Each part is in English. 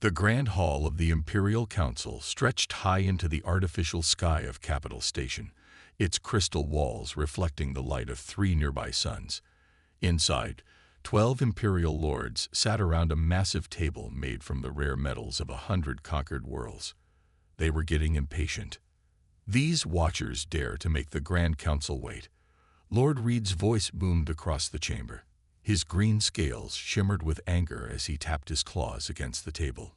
The Grand Hall of the Imperial Council stretched high into the artificial sky of Capital Station, its crystal walls reflecting the light of 3 nearby suns. Inside, 12 Imperial lords sat around a massive table made from the rare metals of 100 conquered worlds. They were getting impatient. These watchers dare to make the Grand Council wait. Lord Reed's voice boomed across the chamber. His green scales shimmered with anger as he tapped his claws against the table.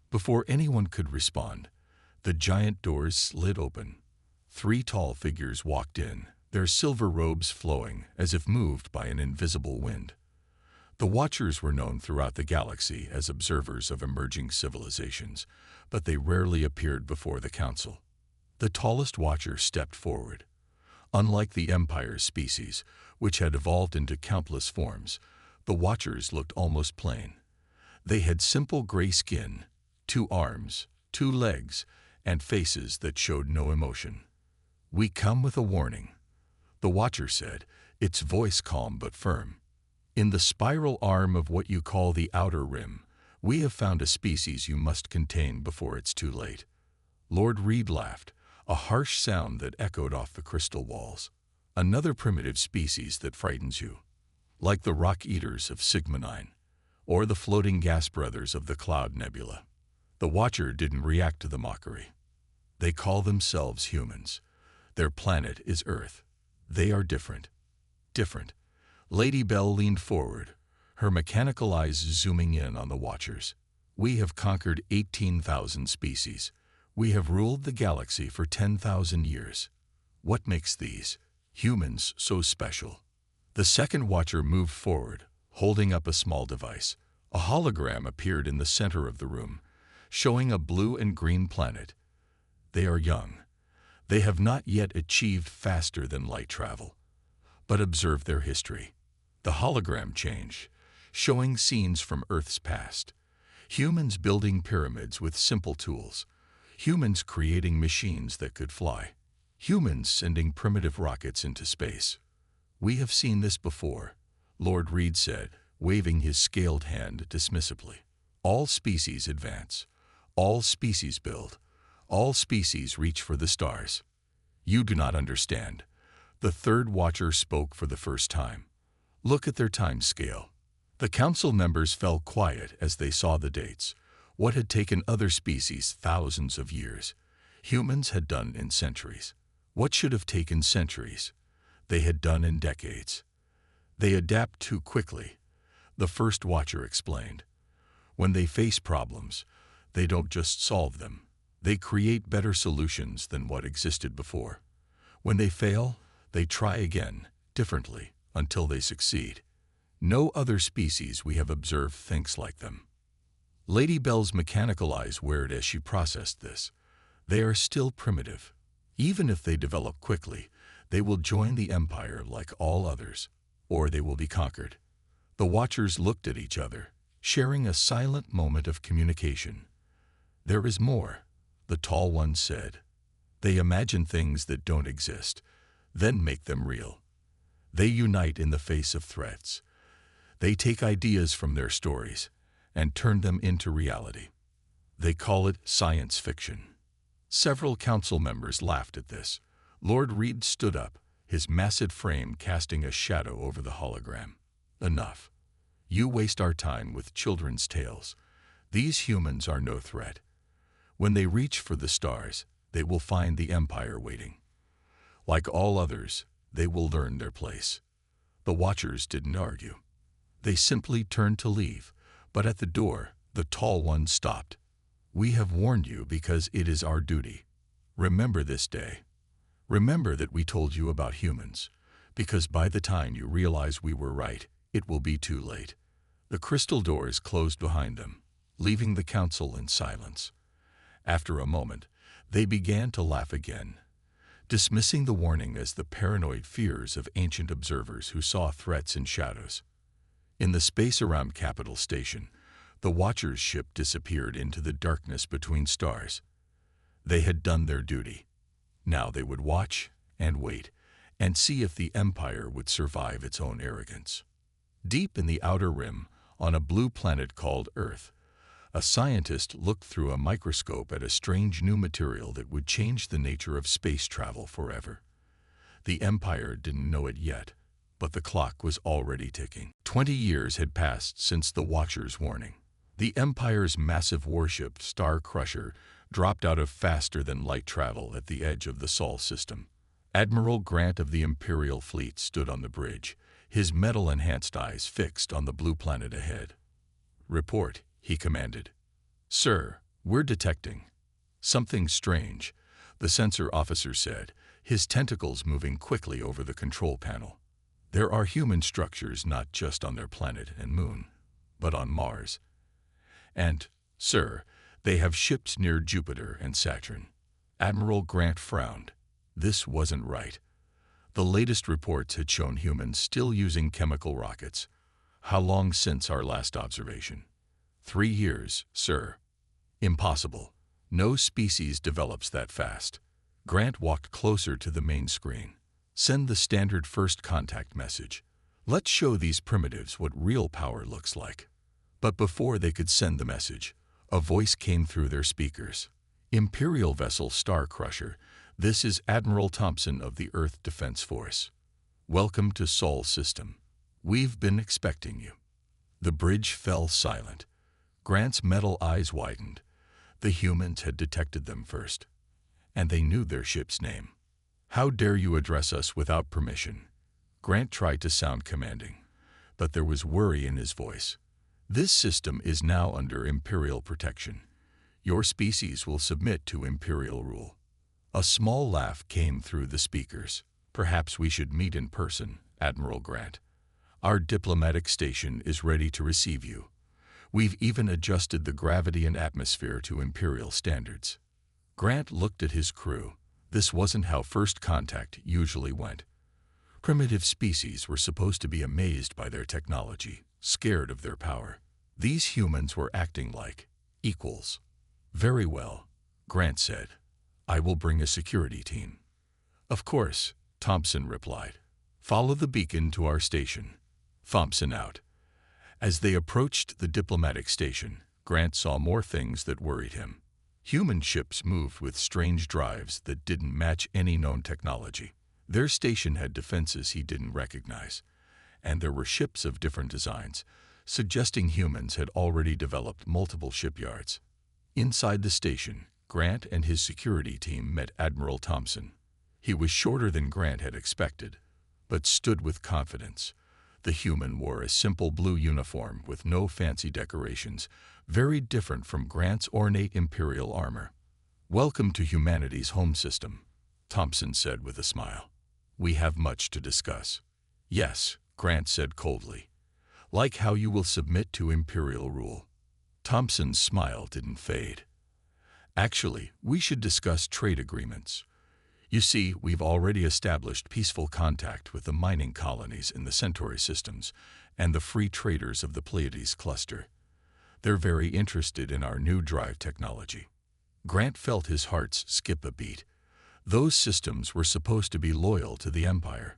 Before anyone could respond, the giant doors slid open. 3 tall figures walked in, their silver robes flowing as if moved by an invisible wind. The Watchers were known throughout the galaxy as observers of emerging civilizations, but they rarely appeared before the Council. The tallest Watcher stepped forward. Unlike the Empire's species, which had evolved into countless forms, the Watchers looked almost plain. They had simple gray skin, 2 arms, 2 legs, and faces that showed no emotion. "We come with a warning," the Watcher said, its voice calm but firm. "In the spiral arm of what you call the Outer Rim, we have found a species you must contain before it's too late." Lord Reed laughed, a harsh sound that echoed off the crystal walls. "Another primitive species that frightens you, like the rock eaters of Sigma 9, or the floating gas brothers of the Cloud Nebula." The Watcher didn't react to the mockery. "They call themselves humans. Their planet is Earth. They are different." Different. Lady Bell leaned forward, her mechanical eyes zooming in on the Watchers. "We have conquered 18,000 species. We have ruled the galaxy for 10,000 years. What makes these humans so special?" The second Watcher moved forward, holding up a small device. A hologram appeared in the center of the room, showing a blue and green planet. "They are young. They have not yet achieved faster than light travel. But observe their history." The hologram changed, showing scenes from Earth's past. Humans building pyramids with simple tools. Humans creating machines that could fly. Humans sending primitive rockets into space. "We have seen this before," Lord Reed said, waving his scaled hand dismissively. "All species advance. All species build. All species reach for the stars. You do not understand." The third Watcher spoke for the first time. "Look at their time scale." The Council members fell quiet as they saw the dates. What had taken other species thousands of years, humans had done in centuries. What should have taken centuries, they had done in decades. "They adapt too quickly," the first Watcher explained. "When they face problems, they don't just solve them. They create better solutions than what existed before. When they fail, they try again, differently, until they succeed. No other species we have observed thinks like them." Lady Bell's mechanical eyes wavered as she processed this. "They are still primitive. Even if they develop quickly, they will join the Empire like all others, or they will be conquered." The Watchers looked at each other, sharing a silent moment of communication. "There is more," the tall one said. "They imagine things that don't exist, then make them real. They unite in the face of threats. They take ideas from their stories and turn them into reality. They call it science fiction." Several Council members laughed at this. Lord Reed stood up, his massive frame casting a shadow over the hologram. "Enough. You waste our time with children's tales. These humans are no threat. When they reach for the stars, they will find the Empire waiting. Like all others, they will learn their place." The Watchers didn't argue. They simply turned to leave, but at the door, the tall one stopped. "We have warned you because it is our duty. Remember this day. Remember that we told you about humans, because by the time you realize we were right, it will be too late." The crystal doors closed behind them, leaving the Council in silence. After a moment, they began to laugh again, dismissing the warning as the paranoid fears of ancient observers who saw threats in shadows. In the space around Capital Station, the Watchers' ship disappeared into the darkness between stars. They had done their duty. Now they would watch and wait and see if the Empire would survive its own arrogance. Deep in the Outer Rim, on a blue planet called Earth, A scientist looked through a microscope at a strange new material that would change the nature of space travel forever. The Empire didn't know it yet, but the clock was already ticking. 20 years had passed since the Watcher's warning. The Empire's massive warship, Star Crusher, dropped out of faster-than-light travel at the edge of the Sol system. Admiral Grant of the Imperial Fleet stood on the bridge, his metal-enhanced eyes fixed on the blue planet ahead. "Report," he commanded. "Sir, we're detecting something strange," the sensor officer said, his tentacles moving quickly over the control panel. "There are human structures not just on their planet and moon, but on Mars. And, sir, they have ships near Jupiter and Saturn." Admiral Grant frowned. This wasn't right. The latest reports had shown humans still using chemical rockets. How long since our last observation? 3 years, sir. Impossible. No species develops that fast. Grant walked closer to the main screen. "Send the standard first contact message. Let's show these primitives what real power looks like." But before they could send the message, a voice came through their speakers. "Imperial vessel Star Crusher, this is Admiral Thompson of the Earth Defense Force. Welcome to Sol System. We've been expecting you." The bridge fell silent. Grant's metal eyes widened. The humans had detected them first, and they knew their ship's name. "How dare you address us without permission?" Grant tried to sound commanding, but there was worry in his voice. "This system is now under Imperial protection. Your species will submit to Imperial rule." A small laugh came through the speakers. "Perhaps we should meet in person, Admiral Grant. Our diplomatic station is ready to receive you. We've even adjusted the gravity and atmosphere to Imperial standards." Grant looked at his crew. This wasn't how first contact usually went. Primitive species were supposed to be amazed by their technology, scared of their power. These humans were acting like equals. "Very well," Grant said. "I will bring a security team." "Of course," Thompson replied. "Follow the beacon to our station." Thompson out. As they approached the diplomatic station, Grant saw more things that worried him. Human ships moved with strange drives that didn't match any known technology. Their station had defenses he didn't recognize, and there were ships of different designs, suggesting humans had already developed multiple shipyards. Inside the station, Grant and his security team met Admiral Thompson. He was shorter than Grant had expected, but stood with confidence. The human wore a simple blue uniform with no fancy decorations, very different from Grant's ornate Imperial armor. "Welcome to humanity's home system," Thompson said with a smile. "We have much to discuss." "Yes," Grant said coldly. "Like how you will submit to Imperial rule." Thompson's smile didn't fade. "Actually, we should discuss trade agreements. You see, we've already established peaceful contact with the mining colonies in the Centauri systems and the free traders of the Pleiades cluster. They're very interested in our new drive technology." Grant felt his heart skip a beat. Those systems were supposed to be loyal to the Empire.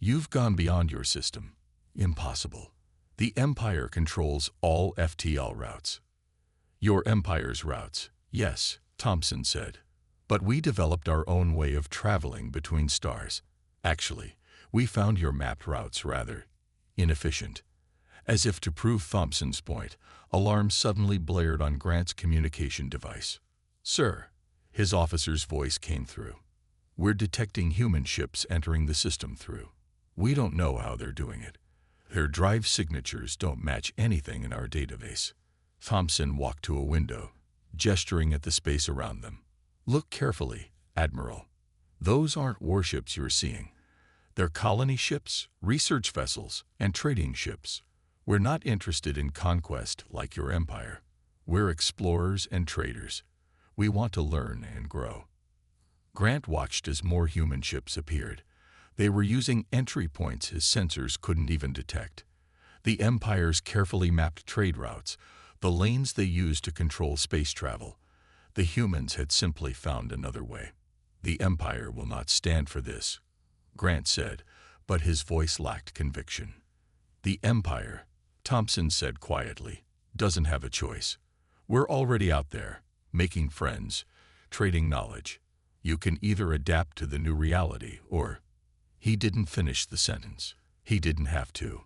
"You've gone beyond your system." "Impossible. The Empire controls all FTL routes." "Your Empire's routes, yes," Thompson said. "But we developed our own way of traveling between stars. Actually, we found your mapped routes rather inefficient." As if to prove Thompson's point, alarms suddenly blared on Grant's communication device. "Sir," his officer's voice came through. "We're detecting human ships entering the system through. We don't know how they're doing it. Their drive signatures don't match anything in our database." Thompson walked to a window, gesturing at the space around them. "Look carefully, Admiral. Those aren't warships you're seeing. They're colony ships, research vessels, and trading ships. We're not interested in conquest like your Empire. We're explorers and traders. We want to learn and grow." Grant watched as more human ships appeared. They were using entry points his sensors couldn't even detect. The Empire's carefully mapped trade routes, the lanes they used to control space travel. The humans had simply found another way. "The Empire will not stand for this," Grant said, but his voice lacked conviction. "The Empire," Thompson said quietly, "doesn't have a choice. We're already out there, making friends, trading knowledge. You can either adapt to the new reality or—" He didn't finish the sentence. He didn't have to.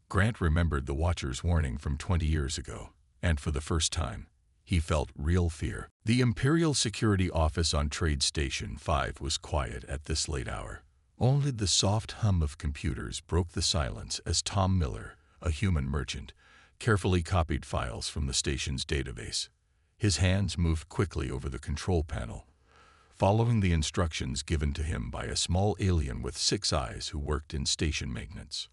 Grant remembered the Watcher's warning from 20 years ago, and for the first time, he felt real fear. The Imperial Security Office on Trade Station 5 was quiet at this late hour. Only the soft hum of computers broke the silence as Tom Miller, a human merchant, carefully copied files from the station's database. His hands moved quickly over the control panel, following the instructions given to him by a small alien with 6 eyes who worked in station maintenance.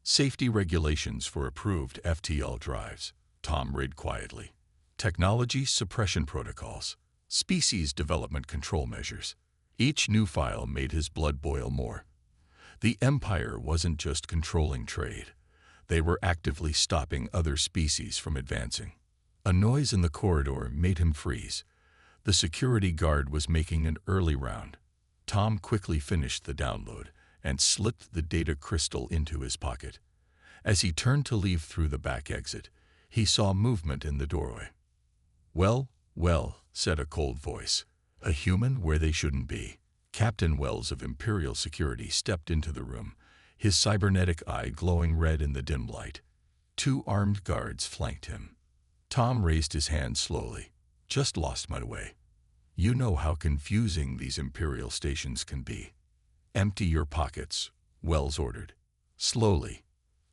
Safety regulations for approved FTL drives, Tom read quietly. Technology suppression protocols, species development control measures. Each new file made his blood boil more. The Empire wasn't just controlling trade. They were actively stopping other species from advancing. A noise in the corridor made him freeze. The security guard was making an early round. Tom quickly finished the download and slipped the data crystal into his pocket. As he turned to leave through the back exit, he saw movement in the doorway. "Well, well," said a cold voice. "A human where they shouldn't be." Captain Wells of Imperial Security stepped into the room, his cybernetic eye glowing red in the dim light. 2 armed guards flanked him. Tom raised his hand slowly. "Just lost my way. You know how confusing these Imperial stations can be." "Empty your pockets," Wells ordered. Slowly.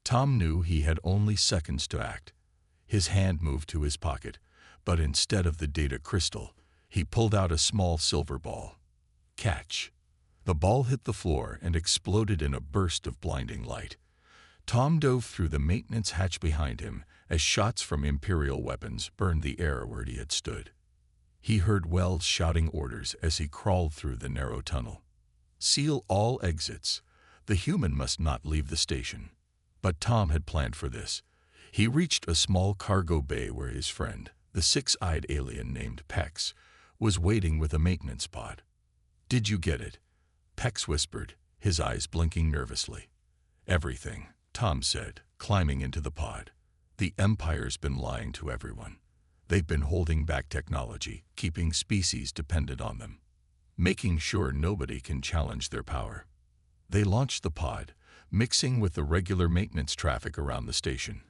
Tom knew he had only seconds to act. His hand moved to his pocket, but instead of the data crystal, he pulled out a small silver ball. Catch! The ball hit the floor and exploded in a burst of blinding light. Tom dove through the maintenance hatch behind him as shots from Imperial weapons burned the air where he had stood. He heard Wells shouting orders as he crawled through the narrow tunnel. "Seal all exits. The human must not leave the station." But Tom had planned for this. He reached a small cargo bay where his friend, the 6-eyed alien named Pex, was waiting with a maintenance pod. "Did you get it?" Pex whispered, his eyes blinking nervously. "Everything," Tom said, climbing into the pod. "The Empire's been lying to everyone. They've been holding back technology, keeping species dependent on them, making sure nobody can challenge their power." They launched the pod, mixing with the regular maintenance traffic around the station.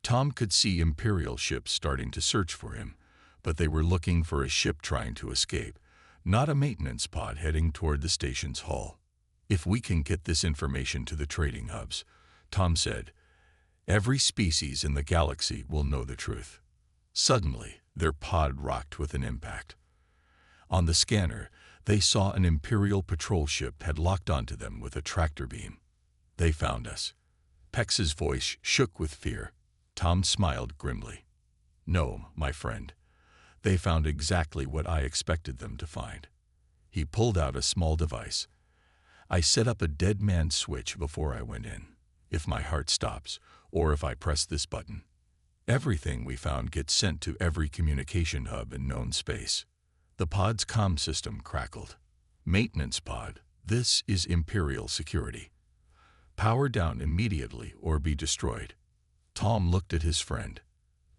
Tom could see Imperial ships starting to search for him, but they were looking for a ship trying to escape, not a maintenance pod heading toward the station's hull. "If we can get this information to the trading hubs," Tom said, "every species in the galaxy will know the truth." Suddenly, their pod rocked with an impact. On the scanner, they saw an Imperial patrol ship had locked onto them with a tractor beam. "They found us." Pex's voice shook with fear. Tom smiled grimly. "No, my friend. They found exactly what I expected them to find." He pulled out a small device. "I set up a dead man switch before I went in. If my heart stops, or if I press this button, everything we found gets sent to every communication hub in known space." The pod's comm system crackled. "Maintenance pod, this is Imperial Security. Power down immediately or be destroyed." Tom looked at his friend.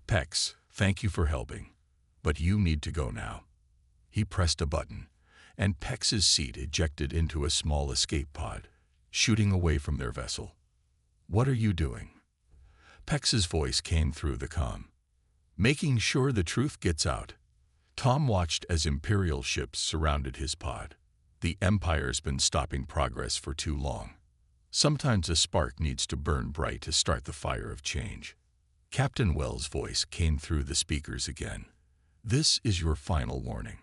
"Pex, thank you for helping, but you need to go now." He pressed a button, and Pex's seat ejected into a small escape pod, shooting away from their vessel. "What are you doing?" Pex's voice came through the comm. "Making sure the truth gets out." Tom watched as Imperial ships surrounded his pod. The Empire's been stopping progress for too long. Sometimes a spark needs to burn bright to start the fire of change. Captain Wells' voice came through the speakers again. "This is your final warning."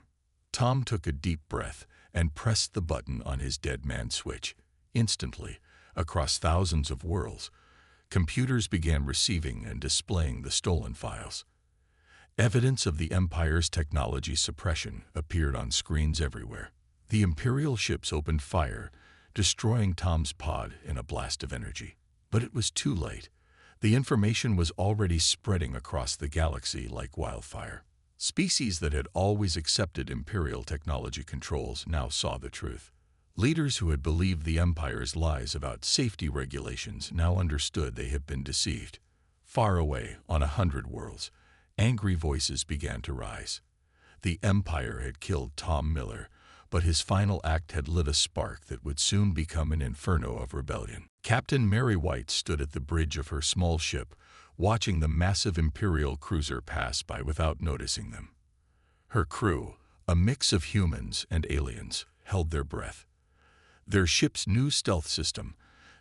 Tom took a deep breath and pressed the button on his dead man switch. Instantly, across thousands of worlds, computers began receiving and displaying the stolen files. Evidence of the Empire's technology suppression appeared on screens everywhere. The Imperial ships opened fire, destroying Tom's pod in a blast of energy. But it was too late. The information was already spreading across the galaxy like wildfire. Species that had always accepted Imperial technology controls now saw the truth. Leaders who had believed the Empire's lies about safety regulations now understood they had been deceived. Far away, on 100 worlds, Angry voices began to rise. The Empire had killed Tom Miller, but his final act had lit a spark that would soon become an inferno of rebellion. Captain Mary White stood at the bridge of her small ship, watching the massive Imperial cruiser pass by without noticing them. Her crew, a mix of humans and aliens, held their breath. Their ship's new stealth system,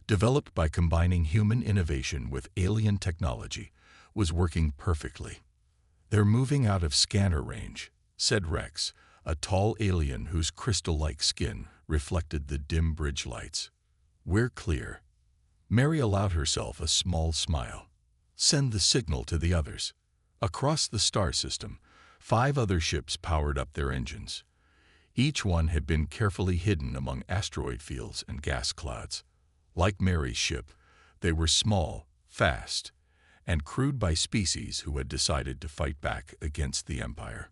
developed by combining human innovation with alien technology, was working perfectly. "They're moving out of scanner range," said Rex, a tall alien whose crystal-like skin reflected the dim bridge lights. "We're clear." Mary allowed herself a small smile. "Send the signal to the others." Across the star system, 5 other ships powered up their engines. Each one had been carefully hidden among asteroid fields and gas clouds. Like Mary's ship, they were small, fast, and crewed by species who had decided to fight back against the Empire.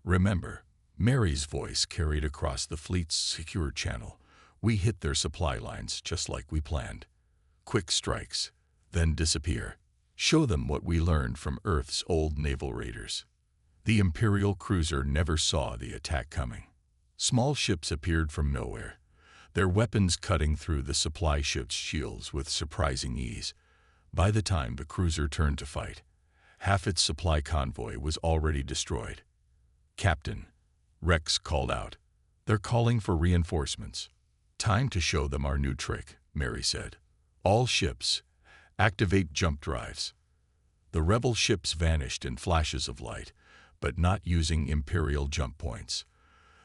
"Remember," Mary's voice carried across the fleet's secure channel, "we hit their supply lines just like we planned. Quick strikes, then disappear. Show them what we learned from Earth's old naval raiders." The Imperial cruiser never saw the attack coming. Small ships appeared from nowhere, their weapons cutting through the supply ship's shields with surprising ease. By the time the cruiser turned to fight, half its supply convoy was already destroyed. "Captain," Rex called out, "they're calling for reinforcements." "Time to show them our new trick," Mary said. "All ships, activate jump drives." The rebel ships vanished in flashes of light, but not using Imperial jump points.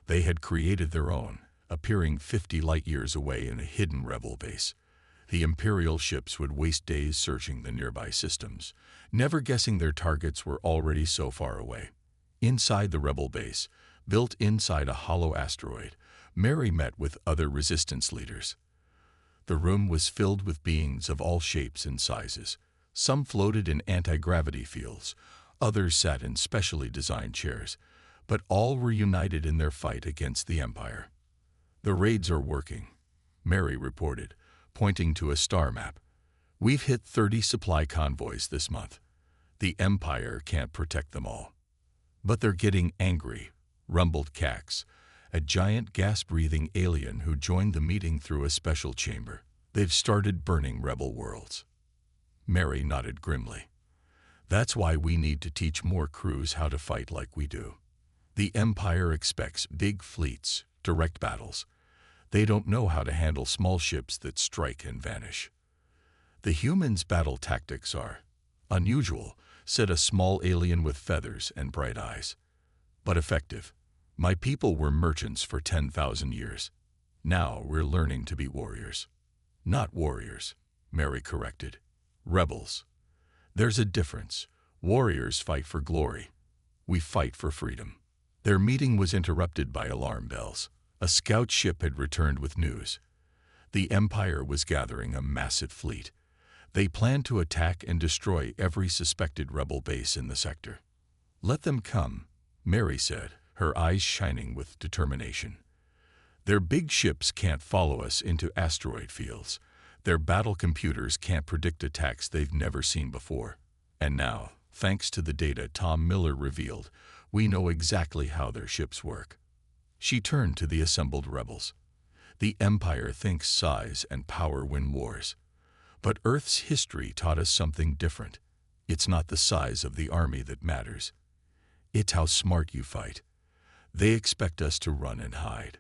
They had created their own, appearing 50 light-years away in a hidden rebel base. The Imperial ships would waste days searching the nearby systems, never guessing their targets were already so far away. Inside the rebel base, built inside a hollow asteroid, Mary met with other resistance leaders. The room was filled with beings of all shapes and sizes. Some floated in anti-gravity fields, others sat in specially designed chairs, but all were united in their fight against the Empire. "The raids are working," Mary reported, pointing to a star map. "We've hit 30 supply convoys this month. The Empire can't protect them all." "But they're getting angry," rumbled Cax, a giant gas-breathing alien who joined the meeting through a special chamber. "They've started burning rebel worlds." Mary nodded grimly. "That's why we need to teach more crews how to fight like we do. The Empire expects big fleets, direct battles. They don't know how to handle small ships that strike and vanish." "The humans' battle tactics are unusual," said a small alien with feathers and bright eyes. "But effective. My people were merchants for 10,000 years. Now we're learning to be warriors." "Not warriors," Mary corrected. "Rebels. There's a difference. Warriors fight for glory. We fight for freedom." Their meeting was interrupted by alarm bells. A scout ship had returned with news. The Empire was gathering a massive fleet. They planned to attack and destroy every suspected rebel base in the sector. "Let them come," Mary said, her eyes shining with determination. "Their big ships can't follow us into asteroid fields. Their battle computers can't predict attacks they've never seen before. And now, thanks to the data Tom Miller revealed, we know exactly how their ships work." She turned to the assembled rebels. "The Empire thinks size and power win wars. But Earth's history taught us something different. It's not the size of the army that matters. It's how smart you fight. They expect us to run and hide.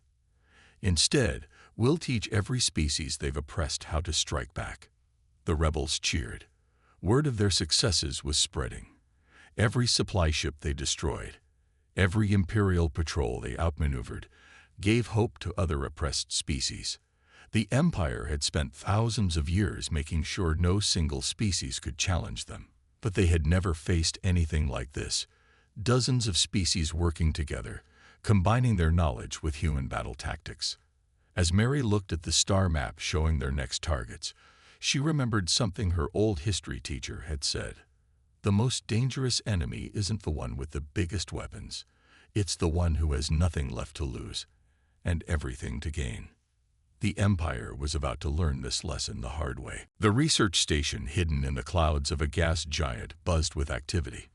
Instead, we'll teach every species they've oppressed how to strike back." The rebels cheered. Word of their successes was spreading. Every supply ship they destroyed, every Imperial patrol they outmaneuvered, gave hope to other oppressed species. The Empire had spent thousands of years making sure no single species could challenge them. But they had never faced anything like this. Dozens of species working together, combining their knowledge with human battle tactics. As Mary looked at the star map showing their next targets, she remembered something her old history teacher had said. "The most dangerous enemy isn't the one with the biggest weapons. It's the one who has nothing left to lose and everything to gain." The Empire was about to learn this lesson the hard way. The research station hidden in the clouds of a gas giant buzzed with activity.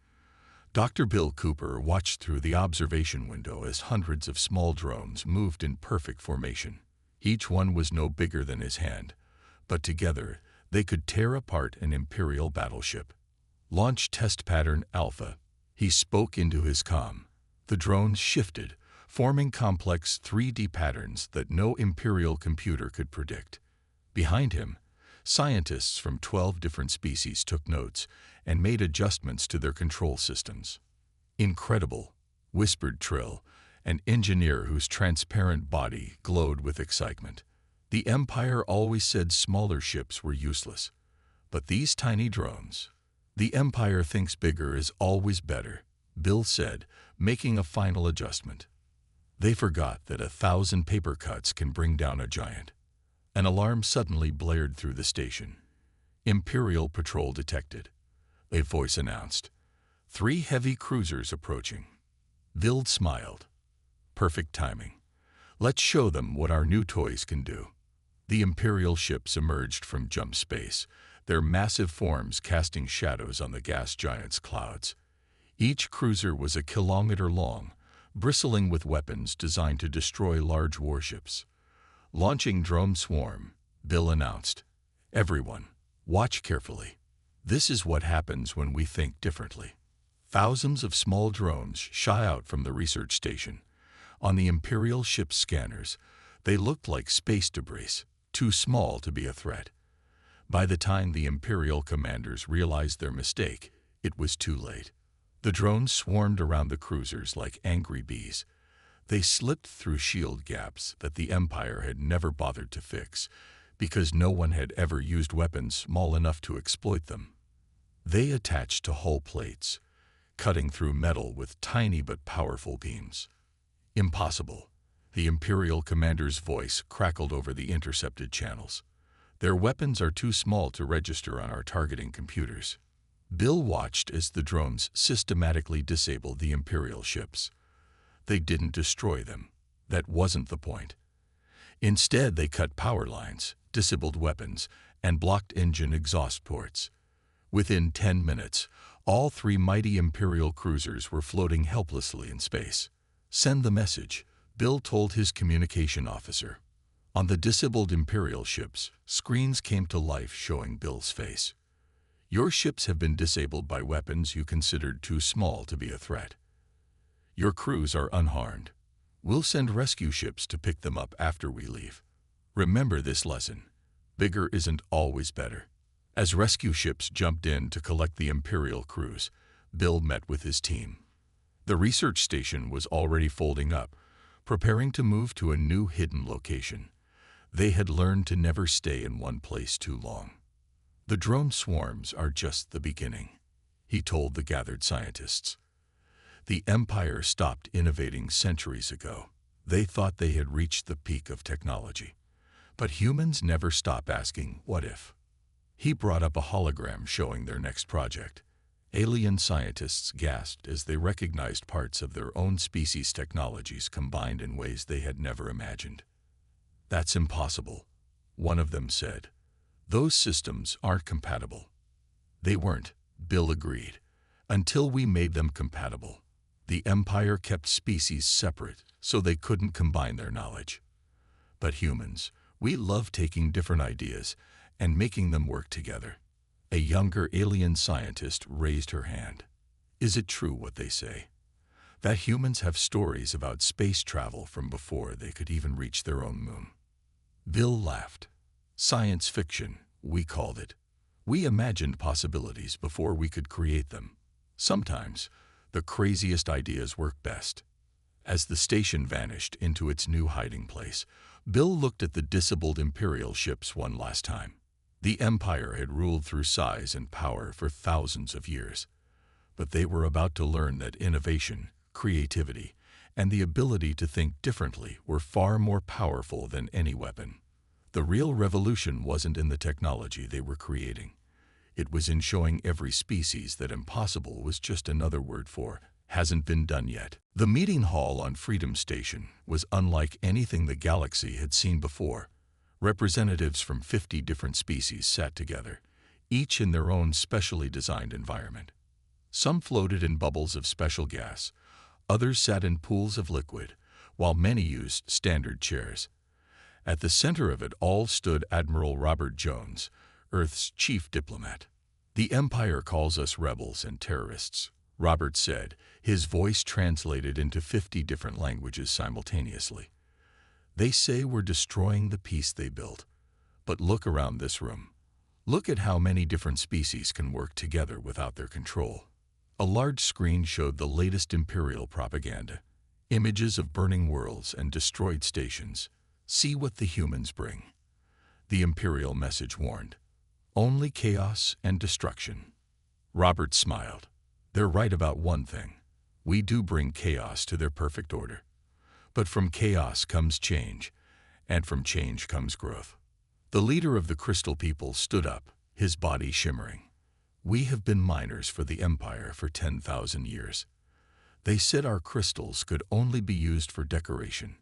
Dr. Bill Cooper watched through the observation window as hundreds of small drones moved in perfect formation. Each one was no bigger than his hand, but together they could tear apart an Imperial battleship. Launch Test Pattern Alpha. He spoke into his comm. The drones shifted, forming complex 3D patterns that no Imperial computer could predict. Behind him, scientists from 12 different species took notes and made adjustments to their control systems. "Incredible," whispered Trill, an engineer whose transparent body glowed with excitement. "The Empire always said smaller ships were useless. But these tiny drones—" "The Empire thinks bigger is always better," Bill said, making a final adjustment. They forgot that 1,000 paper cuts can bring down a giant. An alarm suddenly blared through the station. "Imperial patrol detected," a voice announced. "3 heavy cruisers approaching." Bill smiled. "Perfect timing. Let's show them what our new toys can do." The Imperial ships emerged from jump space, their massive forms casting shadows on the gas giant's clouds. Each cruiser was a kilometer long, bristling with weapons designed to destroy large warships. "Launching drone swarm," Bill announced. "Everyone, watch carefully. This is what happens when we think differently." Thousands of small drones shot out from the research station. On the Imperial ship's scanners, they looked like space debris, too small to be a threat. By the time the Imperial commanders realized their mistake, it was too late. The drones swarmed around the cruisers like angry bees. They slipped through shield gaps that the Empire had never bothered to fix, because no one had ever used weapons small enough to exploit them. They attached to hull plates, cutting through metal with tiny but powerful beams. "Impossible," the Imperial commander's voice crackled over the intercepted channels. "Their weapons are too small to register on our targeting computers." Bill watched as the drones systematically disabled the Imperial ships. They didn't destroy them. That wasn't the point. Instead, they cut power lines, disabled weapons, and blocked engine exhaust ports. Within 10 minutes, all 3 mighty Imperial cruisers were floating helplessly in space. "Send the message," Bill told his communication officer. On the disabled Imperial ships, screens came to life showing Bill's face. "Your ships have been disabled by weapons you considered too small to be a threat. Your crews are unharmed. We'll send rescue ships to pick them up after we leave. Remember this lesson. Bigger isn't always better." As rescue ships jumped in to collect the Imperial crews, Bill met with his team. The research station was already folding up, preparing to move to a new hidden location. They had learned to never stay in one place too long. "The drone swarms are just the beginning," he told the gathered scientists. "The Empire stopped innovating centuries ago. They thought they had reached the peak of technology. But humans never stop asking, what if?" He brought up a hologram showing their next project. Alien scientists gasped as they recognized parts of their own species' technologies combined in ways they had never imagined. "That's impossible," one of them said. "Those systems aren't compatible." They weren't, Bill agreed, until we made them compatible. The Empire kept species separate so they couldn't combine their knowledge. But humans, we love taking different ideas and making them work together. A younger alien scientist raised her hand. "Is it true what they say? That humans have stories about space travel from before they could even reach their own moon?" Bill laughed. "Science fiction, we called it. We imagined possibilities before we could create them. Sometimes, the craziest ideas work best." As the station vanished into its new hiding place, Bill looked at the disabled Imperial ships one last time. The Empire had ruled through size and power for thousands of years. But they were about to learn that innovation, creativity, and the ability to think differently were far more powerful than any weapon. The real revolution wasn't in the technology they were creating. It was in showing every species that impossible was just another word for hasn't been done yet. The meeting hall on Freedom Station was unlike anything the galaxy had seen before. Representatives from 50 different species sat together, each in their own specially designed environment. Some floated in bubbles of special gas, others sat in pools of liquid, while many used standard chairs. At the center of it all stood Admiral Robert Jones, Earth's chief diplomat. "The Empire calls us rebels and terrorists," Robert said, his voice translated into 50 different languages simultaneously. "They say we're destroying the peace they built. But look around this room. Look at how many different species can work together without their control." A large screen showed the latest Imperial propaganda, images of burning worlds and destroyed stations. "See what the humans bring," the Imperial message warned. "Only chaos and destruction." Robert smiled. "They're right about one thing. We do bring chaos to their perfect order. But from chaos comes change, and from change comes growth." The leader of the Crystal People stood up, his body shimmering. "We have been miners for the Empire for 10,000 years. They said our crystals could only be used for decoration.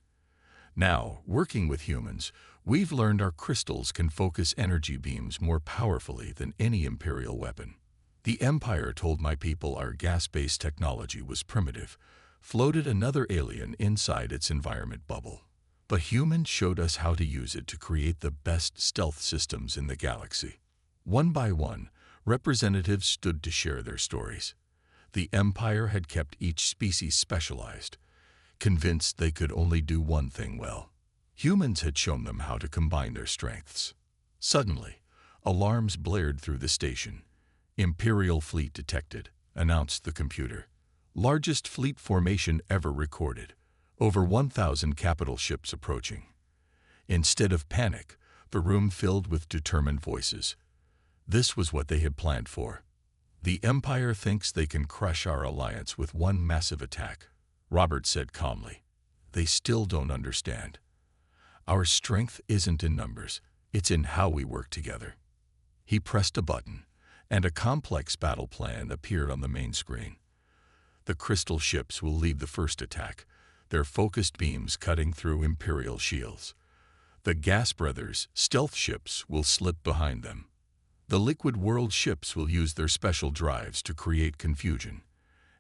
Now, working with humans, we've learned our crystals can focus energy beams more powerfully than any Imperial weapon. The Empire told my people our gas-based technology was primitive, floated another alien inside its environment bubble. But humans showed us how to use it to create the best stealth systems in the galaxy." One by one, representatives stood to share their stories. The Empire had kept each species specialized, convinced they could only do one thing well. Humans had shown them how to combine their strengths. Suddenly, alarms blared through the station. "Imperial fleet detected," announced the computer. "Largest fleet formation ever recorded. Over 1,000 capital ships approaching." Instead of panic, the room filled with determined voices. This was what they had planned for. "The Empire thinks they can crush our alliance with one massive attack," Robert said calmly. "They still don't understand. Our strength isn't in numbers, it's in how we work together." He pressed a button, and a complex battle plan appeared on the main screen. "The crystal ships will lead the first attack, their focused beams cutting through Imperial shields. The Gas Brothers' stealth ships will slip behind them. The Liquid World ships will use their special drives to create confusion,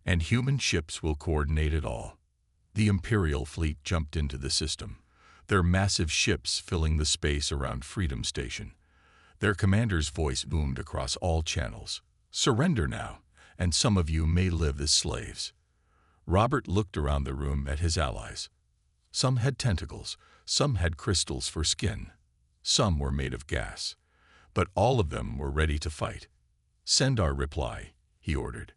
and human ships will coordinate it all." The Imperial fleet jumped into the system, their massive ships filling the space around Freedom Station. Their commander's voice boomed across all channels. "Surrender now, and some of you may live as slaves." Robert looked around the room at his allies. Some had tentacles, some had crystals for skin, some were made of gas. But all of them were ready to fight. "Send our reply," he ordered.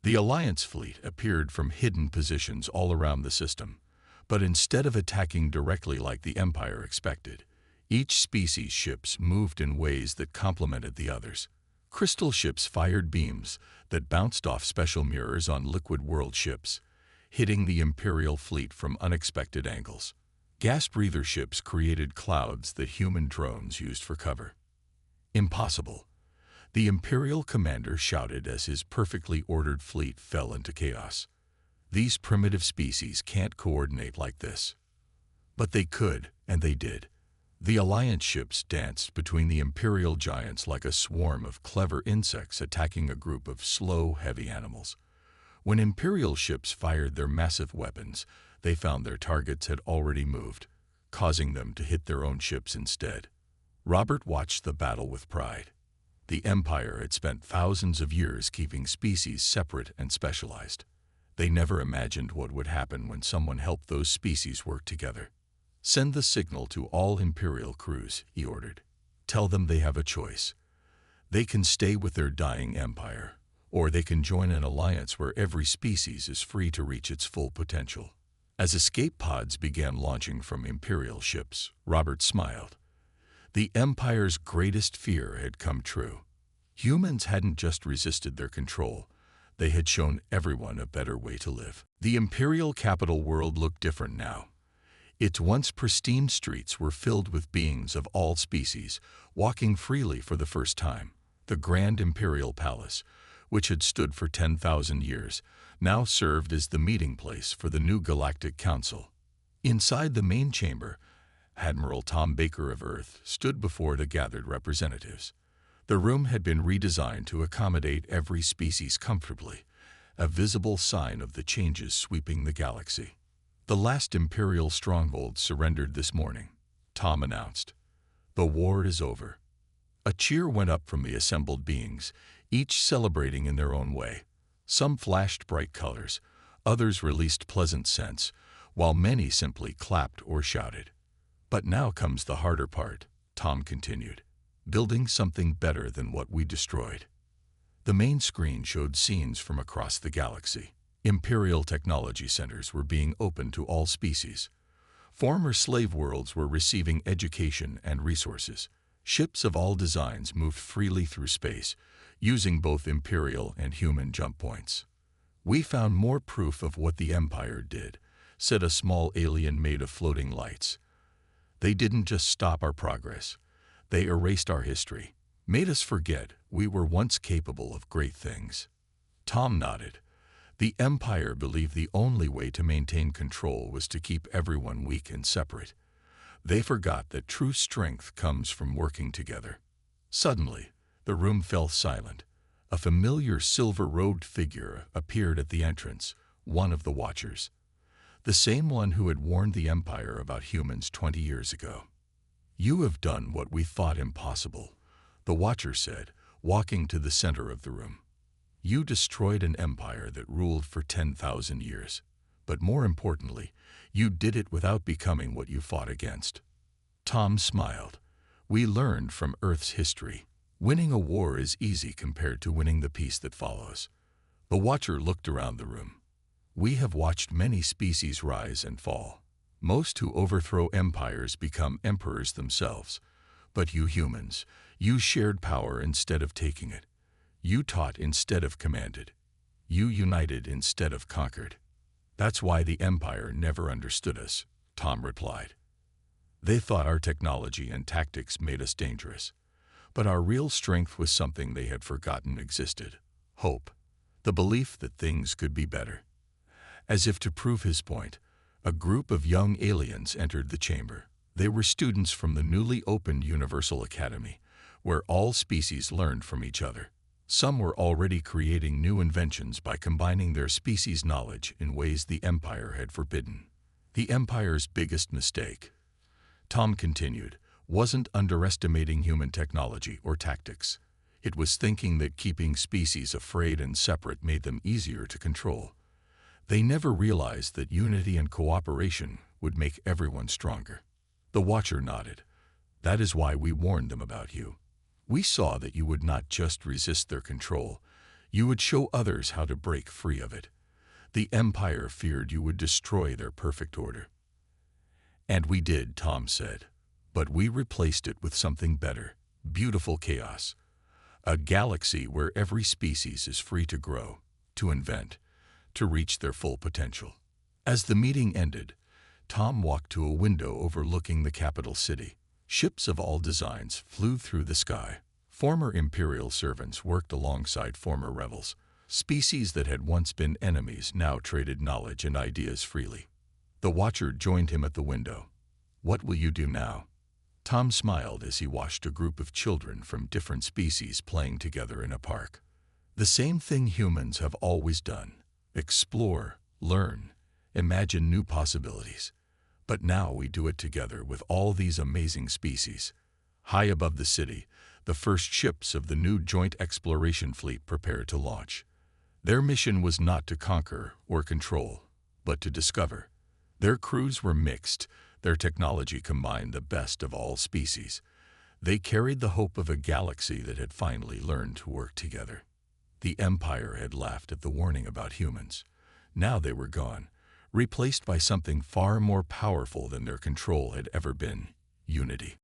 The Alliance fleet appeared from hidden positions all around the system, but instead of attacking directly like the Empire expected, each species' ships moved in ways that complemented the others. Crystal ships fired beams that bounced off special mirrors on Liquid World ships, hitting the Imperial fleet from unexpected angles. Gas breather ships created clouds that human drones used for cover. "Impossible," the Imperial commander shouted as his perfectly ordered fleet fell into chaos. "These primitive species can't coordinate like this." But they could, and they did. The Alliance ships danced between the Imperial giants like a swarm of clever insects attacking a group of slow, heavy animals. When Imperial ships fired their massive weapons, they found their targets had already moved, causing them to hit their own ships instead. Robert watched the battle with pride. The Empire had spent thousands of years keeping species separate and specialized. They never imagined what would happen when someone helped those species work together. "Send the signal to all Imperial crews," he ordered. "Tell them they have a choice. They can stay with their dying empire, or they can join an alliance where every species is free to reach its full potential." As escape pods began launching from Imperial ships, Robert smiled. The Empire's greatest fear had come true. Humans hadn't just resisted their control, they had shown everyone a better way to live. The Imperial capital world looked different now. Its once pristine streets were filled with beings of all species, walking freely for the first time. The Grand Imperial Palace, which had stood for 10,000 years, now served as the meeting place for the new Galactic Council. Inside the main chamber, Admiral Tom Baker of Earth stood before the gathered representatives. The room had been redesigned to accommodate every species comfortably, a visible sign of the changes sweeping the galaxy. The last Imperial stronghold surrendered this morning, Tom announced. The war is over. A cheer went up from the assembled beings, each celebrating in their own way. Some flashed bright colors, others released pleasant scents, while many simply clapped or shouted. But now comes the harder part, Tom continued, building something better than what we destroyed. The main screen showed scenes from across the galaxy. Imperial technology centers were being opened to all species. Former slave worlds were receiving education and resources. Ships of all designs moved freely through space, using both Imperial and human jump points. "We found more proof of what the Empire did," said a small alien made of floating lights. "They didn't just stop our progress. They erased our history, made us forget we were once capable of great things." Tom nodded. The Empire believed the only way to maintain control was to keep everyone weak and separate. They forgot that true strength comes from working together. Suddenly, the room fell silent. A familiar silver-robed figure appeared at the entrance, one of the Watchers. The same one who had warned the Empire about humans 20 years ago. "You have done what we thought impossible," the Watcher said, walking to the center of the room. "You destroyed an empire that ruled for 10,000 years. But more importantly, you did it without becoming what you fought against." Tom smiled. "We learned from Earth's history. Winning a war is easy compared to winning the peace that follows." The Watcher looked around the room. "We have watched many species rise and fall. Most who overthrow empires become emperors themselves. But you humans, you shared power instead of taking it. You taught instead of commanded. You united instead of conquered. That's why the Empire never understood us," Tom replied. "They thought our technology and tactics made us dangerous. But our real strength was something they had forgotten existed: hope, the belief that things could be better." As if to prove his point, a group of young aliens entered the chamber. They were students from the newly opened Universal Academy, where all species learned from each other. Some were already creating new inventions by combining their species' knowledge in ways the Empire had forbidden. The Empire's biggest mistake, Tom continued, wasn't underestimating human technology or tactics. It was thinking that keeping species afraid and separate made them easier to control. They never realized that unity and cooperation would make everyone stronger. The Watcher nodded. "That is why we warned them about you. We saw that you would not just resist their control, you would show others how to break free of it. The Empire feared you would destroy their perfect order." "And we did," Tom said. "But we replaced it with something better: beautiful chaos. A galaxy where every species is free to grow, to invent, to reach their full potential." As the meeting ended, Tom walked to a window overlooking the capital city. Ships of all designs flew through the sky. Former Imperial servants worked alongside former rebels. Species that had once been enemies now traded knowledge and ideas freely. The Watcher joined him at the window. "What will you do now?" Tom smiled as he watched a group of children from different species playing together in a park. "The same thing humans have always done: explore, learn, imagine new possibilities. But now we do it together with all these amazing species." High above the city, the first ships of the new Joint Exploration Fleet prepared to launch. Their mission was not to conquer or control, but to discover. Their crews were mixed. Their technology combined the best of all species. They carried the hope of a galaxy that had finally learned to work together. The Empire had laughed at the warning about humans. Now they were gone, replaced by something far more powerful than their control had ever been: unity.